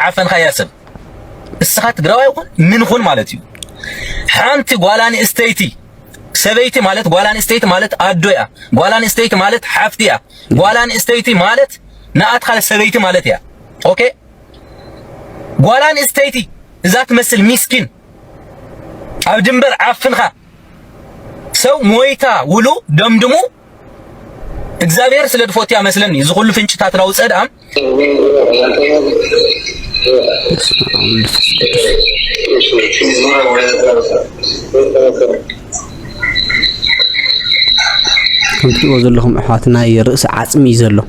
عفن خياسب السخات جراوي يكون من خون مالتي حانتي قوالان استيتي سبيتي مالت قوالان استيتي مالت أدوية قوالان استيتي مالت حفتية قوالان استيتي مالت نأت خال سبيتي مالتيا أوكي قوالان استيتي ذات مثل مسكين أو جنبر عفنها سو مويتا ولو دمدمو እግዚአብሔር ስለ ድፎት ያመስለኝ ዝሁሉ ፍንጭታት ነው ጸዳም كنت أقول لهم أحواتنا يرأس عزمي زلوا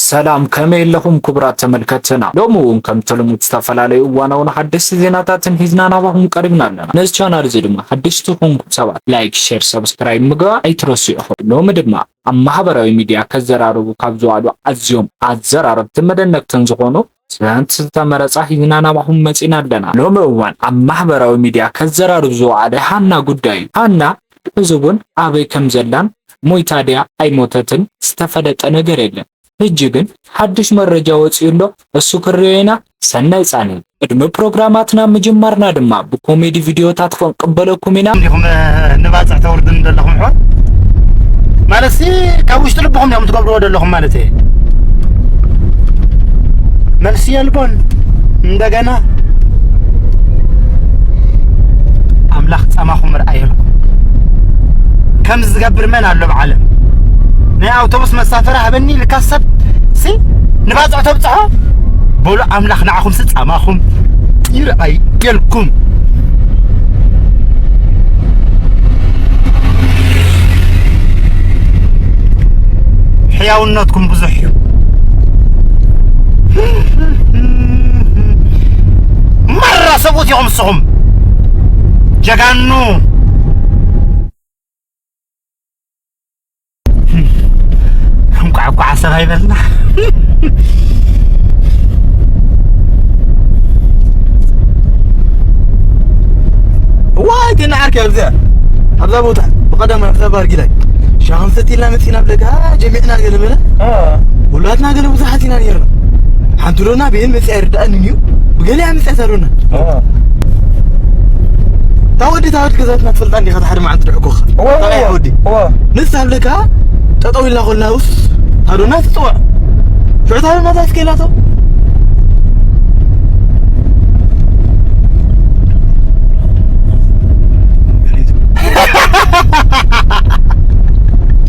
ሰላም ከመይለኩም ክብራት ተመልከተና ደሞውን ከምትልሙት ተፈላለዩ ዋናውን ሐዲስ ዜናታትን ሂዝናና ባሁን ቀርብናልና ነዚህ ቻናል ዝድማ ሐዲስ ተኮንኩ ሰባት ላይክ ሼር ሰብስክራይብ ምግባ አይትረሱ ይሁን ድማ ማህበራዊ ሚዲያ ከዘራረቡ ካብዘዋሉ አዝዮም አዘራረብ ተመደነክተን ዝሆኑ ስለንት ተመረጻ ሂዝናና ባሁን መጽናለና ለመዋን ማህበራዊ ሚዲያ ከዘራረቡ ዘዋለ ሃና ጉዳይ ሃና ብዙውን አበይ ከምዘላን ሞይታዲያ አይሞተትን ስተፈለጠ ነገር የለም እጅግን ሐዲስ መረጃ ወጪሎ እሱ ክሬና ሰናይ ጻኔ እድሜ ፕሮግራማትና መጀመርና ድማ በኮሜዲ ቪዲዮ ታጥፎን ቀበለኩሚና እንዲሁም ንባጽዕ ተወርድ እንደለኩም ሆን ማለሲ ካብውሽጥ ልብኩም ነው ምትገብሩ ወደለኩም ማለት መልሲ ያልቦን እንደገና አምላኽ ጻማኹም ርአይልኩም ከም ዝገብር መን አለ በዓለም ናይ አውቶቡስ መሳፈራ هبني ልካሰብ سي نبازع تبصحو بولو أملاخ نعاكم ستعماكم يرأي يلكم حياوناتكم بزحيو مرة سبوت يوم الصغم جاقانو قعقع سرايبلنا وايد نعرك يا بزاف هذا بوتا بقدم اختبار قلاي شامستي لا متينا بلقا جميعنا قلبنا ولاتنا قلبوا زحتينا نيرنا حنتلونا بين مسعر دقننيو وقال يا مسعرونا تاودي كذاتنا تفلطان دي خاطر ما عند حقوق طيب يا ودي نسحب لك تطوي لنا قلنا وف هادو ناس تطوع شو تعالوا ما تسكيلاتو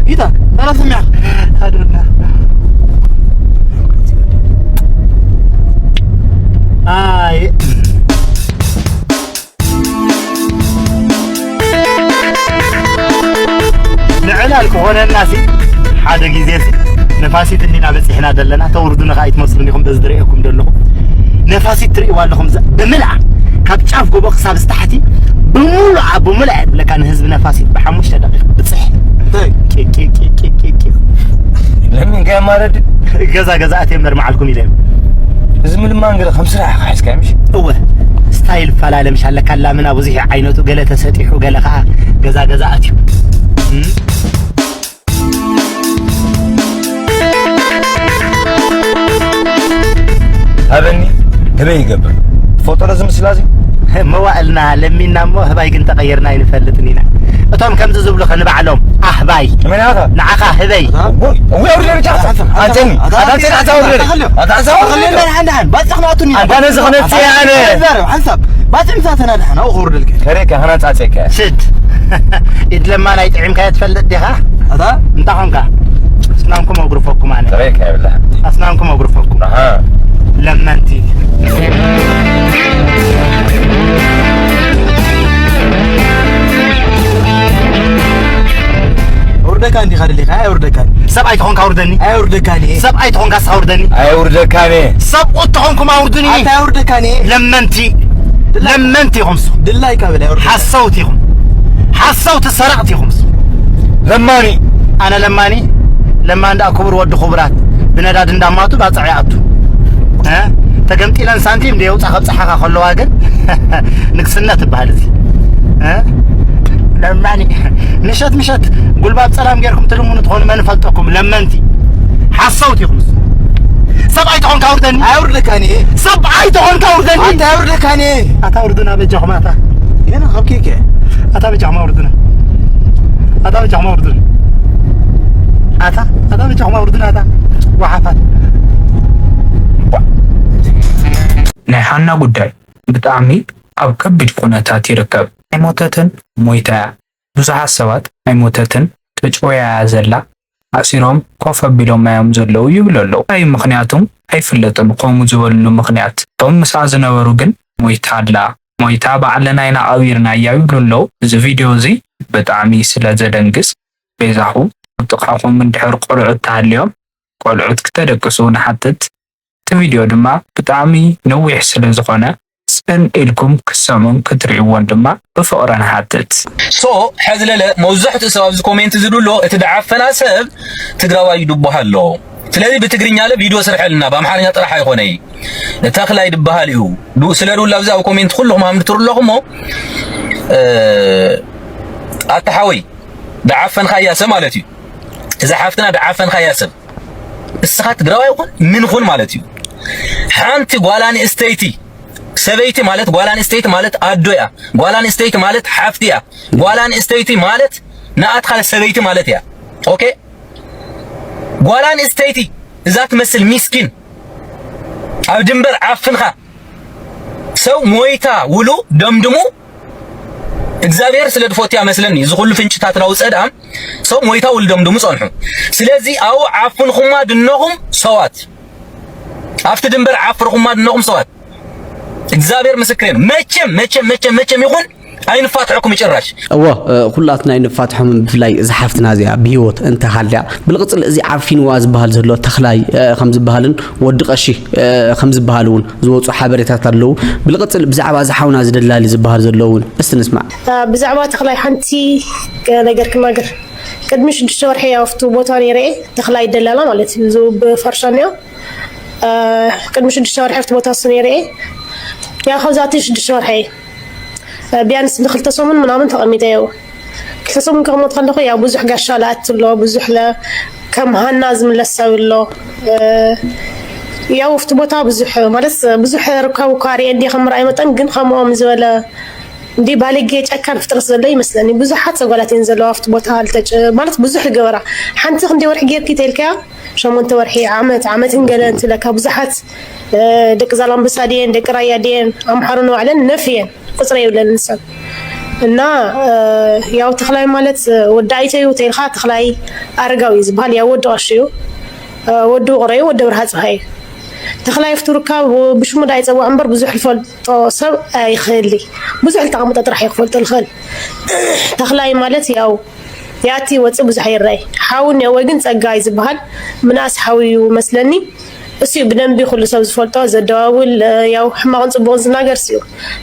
إذا أنا سمع هادو النار نعلالكم هنا الناسي حدا جيزيس نفاسيت إننا بس إحنا دلنا توردنا خايت مصر إنكم بزدريكم دلهم نفاسيت تريوا لهم بملع كابتشاف جوبك صار استحتي بملع لكان هزب نفاسيت بحمش دقيقة بتصح طيب كي لمن جاي مارد جزا أتيمر معلكم يلهم زميل ما نقول 5 راح حس كامش هو ستايل فلا مش هلا كلا من أبو زيح عينته قال تساتيح وقال خا جزا أتيم هبني هبي يقبل فوتو لازم سلازم موالنا لمينا مو هباي كنت غيرنا ينفلتنينا اتوم كم تزبلو خنبعلهم اهباي من هذا نعقا هبي وي اوريني جاهز انتني هذا خلينا بس خناتني انا زخنت يعني حسب بس امساتنا دحنا وغور لك كريك هنا تعطيك شد اذ لما لا يطعم كاي تفلت ديها هذا انت خنكا اسنانكم وغرفكم انا كريك يا بالله اسنانكم وغرفكم لما انت وردكاني خلي لك اي وردكاني سبعي تخون كاوردني اي وردكاني سبعي تخون كاس اوردني اي وردكاني سبعو تخونكم اوردني اي وردكاني لما انت خمسو دلاي كابل حصوتيهم حصوت سرعتيهم لماني انا لما عند اكبر ود خبرات بنداد انداماتو باصعياتو ها تقمتي لان سانتيم ديو صحخا خلوا ግን ንግስና ትባል እዚ ለማኒ ምሸት ጉልባት ሰላም ገርኩም ትልሙን ትሆን መንፈልጠኩም ለመንቲ ሐሰውት ይኹምስ سبعي تهون كاوردني أورد لك أنا سبعي تهون كاوردني أنت أورد لك أنا أتاوردنا بجاهم أتا هنا خبكيك أتا بجاهم أوردنا أتا بجاهم أوردنا أتا بجاهم أوردنا أتا وحفات نحن قداي بتعمي أو كبد كونتات يركب موتتن مويتا بزح السوات أي موتتن تجويا زلا أسيرهم كوفا بلو ما يمزلو يبلو أي مخنياتهم أي فلتن قوموا زولو مخنيات طم مسازنا وروجن مويتا لا مويتا بعلنا ينا أويرنا يبلو زي فيديو زي بتعمي سلا زدنجس بيزاحو تقعهم من دحر قرعة اليوم قرعة كتدكسون حتت فيديو دما بتعمي نويح سلا زقنا سبن إلكم كسامون كتريوان دما بفقران حتت حزلله موزحت سبب كومنت زدولو اتدعفنا سب تقراوا يدبها له ስለዚህ በትግርኛ ላይ ቪዲዮ ሰርሐልና በአምሓርኛ ጥራሕ አይሆነይ ተክላ ይድበሃል እዩ ዱ ስለሩ ላብዛው ኮሜንት ሁሉም አምጥሩልኩም አታሐዊ ደዓፈን ኻያሰ ማለት እዩ እዛ ሓፍትና ደዓፈን ኻያሰ እስኻት ትግራዋ ይኹን ምን ይኹን ማለት እዩ ሓንቲ ጓላን ስቴይቲ ሰበይቲ ማለት ጓላን ስቴይቲ ማለት አዶያ ጓላን ስቴይቲ ማለት ሓፍቲያ ጓላን ስቴይቲ ማለት ናአት ካለ ሰበይቲ ማለት ያ ኦኬ ጓላን ስቴይቲ እዛ ትመስል ሚስኪን ኣብ ድንበር ዓፍንኻ ሰው ሞይታ ውሉ ደምድሙ እግዚአብሔር ስለ ድፎትያ መስለኒ ዝኹሉ ፍንጭታት ነው ጸዳም ሰው ሞይታ ውሉ ደምድሙ ጸንሑ ስለዚህ አው ዓፍንኹማ ድነኹም ሰዋት አፍተ ድንበር ዓፍርኹማ ድነኹም ሰዋት እግዚአብሔር ምስክሬ ነው መቼም ይሁን አይንፋትሐኩም ይጭራሽ እዋ ኩላትና አይንፋትሐም ብፍላይ ዝሓፍትና እዚኣ ብሂወት እንተ ሃልያ ብልቅፅል እዚ ዓፊንዋ ዝበሃል ዘሎ ተኽላይ ከም ዝበሃልን ወዲ ቀሺ ከም ዝበሃል እውን ዝወፁ ሓበሬታት ኣለው ብልቅፅል ብዛዕባ ዝሓውና ዝደላሊ ዝበሃል ዘለውን እስቲ ንስማዕ ብዛዕባ ተኽላይ ሓንቲ ነገር ክናገር ቅድሚ 6 ወርሒ ያፍቱ ቦታ ነይረ ተኽላይ ደላላ ማለት እዩ ብፈርሻንያ ቅድሚ 6 ወርሒ ያፍቱ ቦታ ነይረ ያ ኸዛቲ 6 ወርሒ ቢያንስ ንኽልተ ሰሙን ምናምን ተቐሚጠው ክልተ ሰሙን ከመት ከለኹ ያ ብዙሕ ጋሻላት ኣሎ ብዙሕ ከም ሃና ዝምለሰብሎ ያው ፍቲ ቦታ ብዙሕ ርካቡ ካሪ እንዲ ከምራይ መጠን ግን ከምኦም ዝበለ እንዲ ባለጌ ጨካን ፍጥረት ዘሎ ይመስለኒ ብዙሓት ሰጓላትን ዘለዎ ፍቲ ቦታ አልተጭ ማለት ብዙሕ ገበራ ሓንቲ ክንዲ ወርሒ ጌርኪ ተልካ 8 ወርሒ ዓመትን ገለ እንትለካ ብዙሓት ደቂ ዛላምበሳ ዲን ደቂ ራያ ዲን ኣምሓሩን ዋዕለን ነፍየን ቁፅሪ ይብለን ንሰብ እና ያው ተኽላይ ማለት ወዳይተዩ ተልኻ ተኽላይ አረጋዊ ዝበሃል ያው ወዲ ቀሽዩ ወዲ ቁረዩ ወዲ ብርሃ ፀሃይ ተኽላይ ፍቱርካ ብሽሙ ዳይ ፀዋዕ እምበር ብዙሕ ልፈልጦ ሰብ ኣይኽእሊ ብዙሕ ልተቐምጠ ጥራሕ ይኽፈልጦ ልኽእል ተኽላይ ማለት ያው ያቲ ወፅ ብዙሕ ይረአይ ሓውን ወይ ግን ፀጋይ ዝበሃል ምናስ ሓዊዩ መስለኒ እሱ ብደንቢ ኩሉ ሰብ ዝፈልጦ ዘደዋውል ያው ሕማቅን ጽቡቅን ዝናገር ሲዩ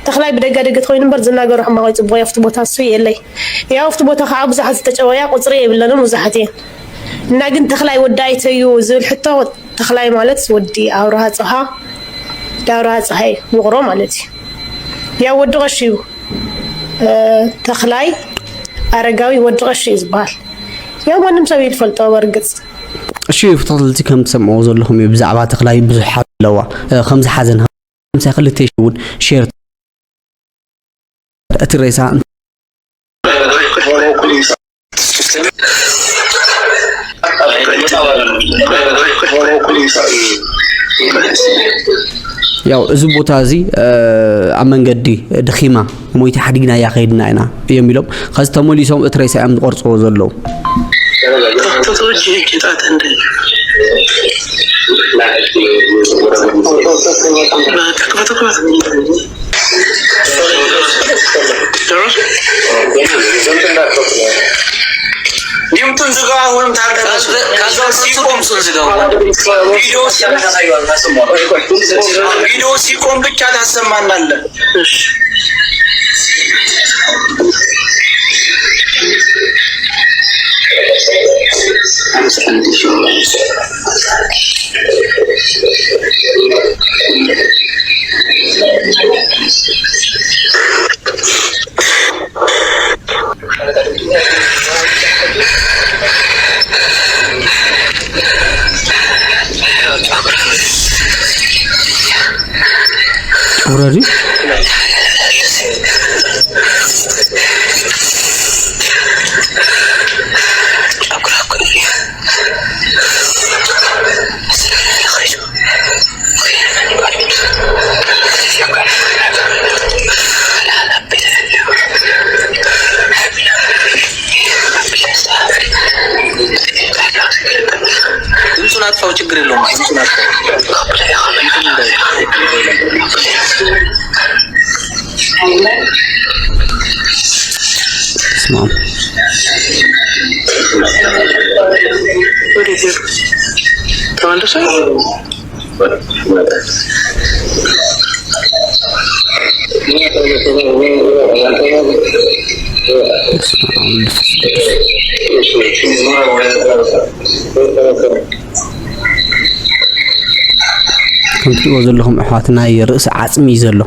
ተኽላይ ብደጋደገት ኮይኑ እምበር ዝናገሩ ሕማቅን ጽቡቅ ያፍቱ ቦታ እሱ የለይ ያው ፍቱ ቦታ ከዓ ብዙሓት ዝተጨወያ ቁፅሪ የብለንም ብዙሓት እየን እና ግን ተኽላይ ወዳይተዩ ዝብል ሕቶ ተኽላይ ማለት ወዲ አብርሃ ፀሃ ዳብርሃ ፀሃይ ውቅሮ ማለት እዩ ያው ወዲ ቀሺ እዩ ተኽላይ አረጋዊ ወዲ ቀሺ ዝበሃል ያው ማንም ሰብ ይፈልጦ በርግጽ እሺ ፍታልቲ ከም ተሰምዑ ዘለኹም ብዛዕባ ተኽላይ ብዙሕ ኣለዋ ከም ዝሓዘን ከምሳ ክልተ ይሽውን ሼር እቲ ሬሳ ያው እዚ ቦታ እዚ ኣብ መንገዲ ድኺማ ሞይቲ ሓዲግና ያ ከይድና ኢና የሚሎም ከዚ ተመሊሶም እቲ ሬሳ እዮም ዝቆርፅዎ ዘለዉ توجه كتات عندي لا تكبر اليوم تنزقها ولا متعدد كذا سيكون سنزقها فيديو سيكون بكاد هسمعنا له already ድምፁን አጥፋው ችግር የለውም ድምፁን አጥፋው اسمع كمان ده شيء كنت أقول لهم أحواتنا يرأس عزمي زلوا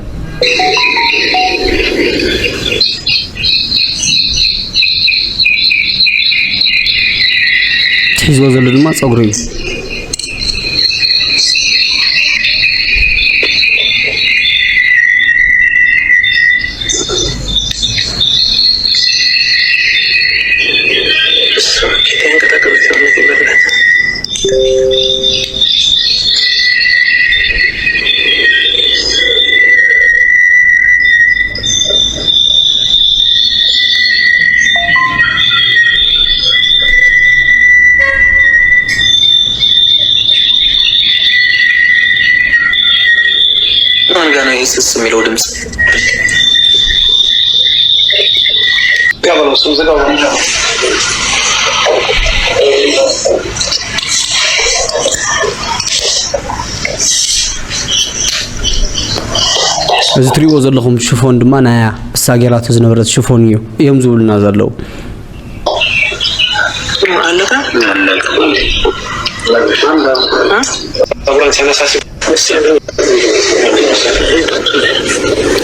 تحيز وزلوا لما صغري يسس ميلو دمس يلا بس وزقوا እዚ ትሪኦ ዘለኹም ሽፎን ድማ ናይ ሳጌራት ዝነበረት ሽፎን እዩ እዮም ዝብሉና ዘለዉ አለካ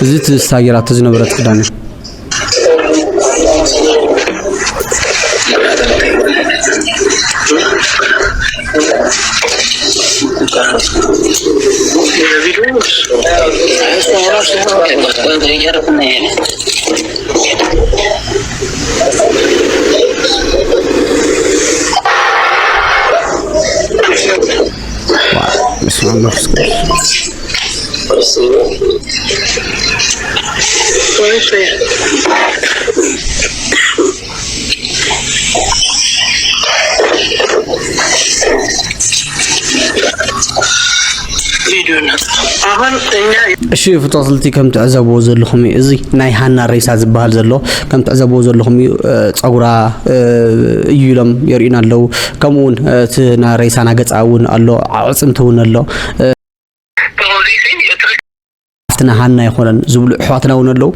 እዚ ሳጌራት ዝነበረት ክዳን እዩ بسم الله እሺ ፍታስልቲ ከም ትዕዘብዎ ዘለኹም እዚ ናይ ሃና ሬሳ ዝበሃል ዘሎ ከም ትዕዘብዎ ዘለኹም ፀጉራ እዩ ኢሎም የርእዩና ኣለዉ ከምኡውን እቲ ናይ ሬሳና ገፃ እውን ኣሎ ኣዕፅምቲ እውን ኣሎ ኣፍትና ሃና ይኮነን ዝብሉ ኣሕዋትና እውን ኣለዉ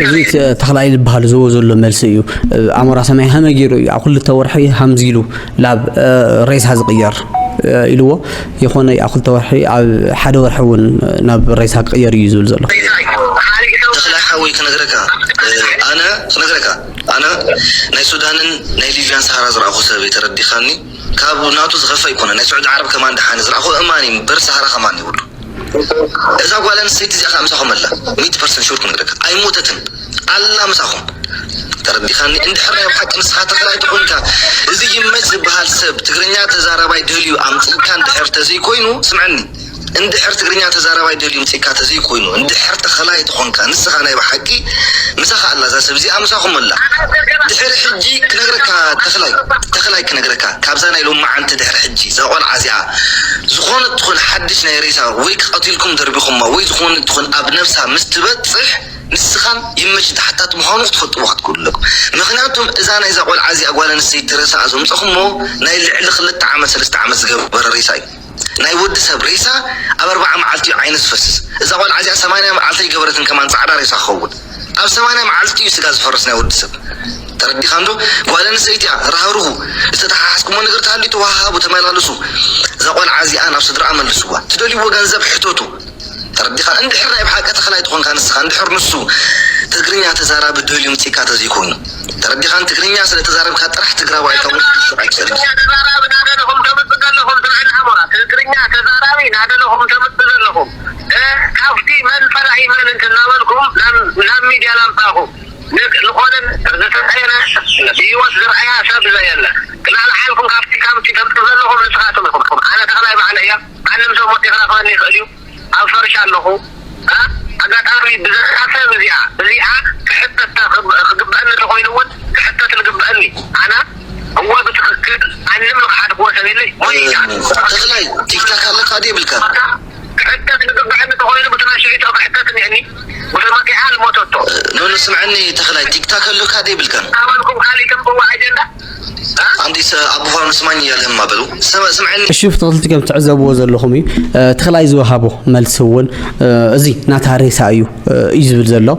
እዚ ተኽላይ ዝበሃል ዝዎ ዘሎ መልሲ እዩ ኣሞራ ሰማይ ሃመ ገይሩ እዩ ኣብ ክልተ ወርሒ ሃምዚሉ ናብ ሬሳ ዝቕየር ኢልዎ ይኾነ ኣብ ክልተ ወርሒ ኣብ ሓደ ወርሒ እውን ናብ ሬሳ ክቕየር እዩ ዝብል ዘሎ ተኽላይ ሓዊ ክነግረካ ኣነ ናይ ሱዳንን ናይ ሊብያን ሰሃራ ዝረኣኹ ሰብ የተረዲኻኒ ካብ ናቱ ዝኸፈ ይኮነ ናይ ስዑድ ዓረብ ከማን ድሓኒ ዝረኣኹ እማኒ በር ሰሃራ ከማን ይብሉ እዛ ጓል ኣንስተይቲ እዚኣ ከዓ ምሳኹም ኣላ 100% ሹር ክነግረካ ኣይሞተትን ኣላ ምሳኹም ተረዲኻኒ እንድሕር ናይ ብሓቂ ንስኻ ተኽላይ ትኾንካ እዚ ይመች ዝበሃል ሰብ ትግርኛ ተዛረባይ ድልዩ ኣምፅኢካ እንድሕር ተዘይኮይኑ ስምዐኒ እንድሕር ትግርኛ ተዛረባይ ድልዩ ምፅኢካ ተዘይኮይኑ እንድሕር ተኽላይ ትኾንካ ንስኻ ናይ ብሓቂ ምሳኻ ኣላ እዛ ሰብ እዚኣ ምሳኹም ኣላ ድሕሪ ሕጂ ክነግረካ ተኽላይ ክነግረካ ካብዛ ናይ ሎማዓንቲ ድሕሪ ሕጂ እዛ ቆልዓ እዚኣ ዝኾነ ትኹን ሓድሽ ናይ ሬሳ ወይ ክቐቲልኩም ደርቢኹማ ወይ ዝኾነ ትኹን ኣብ ነብሳ ምስ ትበፅሕ ንስኻን ይመች ተሓታት ምዃኑ ክትፈልጥዎ ክትክእለኩም ምክንያቱም እዛ ናይ እዛ ቆልዓ እዚኣ ጓል ኣንስተይቲ ሬሳ ዘምፀኹሞ ናይ ልዕሊ 2 ዓመት 3 ዓመት ዝገበረ ሬሳ እዩ ናይ ወዲ ሰብ ሬሳ ኣብ 40 መዓልቲ እዩ ዓይነ ዝፈስስ እዛ ቆልዓ እዚኣ 80 መዓልቲ ይገበረትን ከማን ፃዕዳ ሬሳ ክኸውን ኣብ 80 መዓልቲ እዩ ስጋ ዝፈርስ ናይ ወዲ ሰብ ተረዲኻ እንዶ ጓል ኣንስተይቲ ራህሩሁ ዝተተሓሓዝኩሞ ነገር ተሃልዩ ተዋሃቡ ተመላለሱ እዛ ቆልዓ እዚኣ ናብ ስድራኣ መልስዋ ትደልይዎ ገንዘብ ሕተቱ ተረዲኻ እንድሕር ናይ ብሓቂ ተኽላይ ትኾንካ ንስኻ እንድሕር ንሱ ትግርኛ ተዛራቢ ደልዩም ፂካ ተዚኮኑ ተረዲኻን ትግርኛ ስለ ተዛረብካ ጥራሕ ትግራዋይ ተውን ትግርኛ ተዛራቢ ናደለኹም ተምጽገለኹም ትግርኛ አሞራ ትግርኛ ተዛራቢ ናደለኹም ተምጽገለኹም ካፍቲ መንፈላ ይመን እንትናበልኩም ናብ ሚዲያ ላምጣኹም لقولن زتعينا بيوس زرعيا سب زيلا كنا لحالكم كافتي تمتزلهم لسخاتهم انا تغلاي معنايا معلم سو متي خلافاني خليو افرش الله ها اغاطاري بزحفه بزيعه حتى تخبئن تخوينوت حتى تلقبئني انا هو بتفكر علم لك حد بوسن لي تغلاي تيك تاك لك قادي بالك حتى تلقبئن تخوين بتماشيته حتى يعني وتمكي حال موتوتو نو سمعني تخلاي تيك تاك لك قادي بالك عملكم خالي كم بو اجنده عندي ابوها نسمعني يالهم ما بلو سمعني شوف تغلطي كم تعزبوا زلخمي تخلاي زوهابو ملسون ازي ناتاريسا ايو يزبل زلو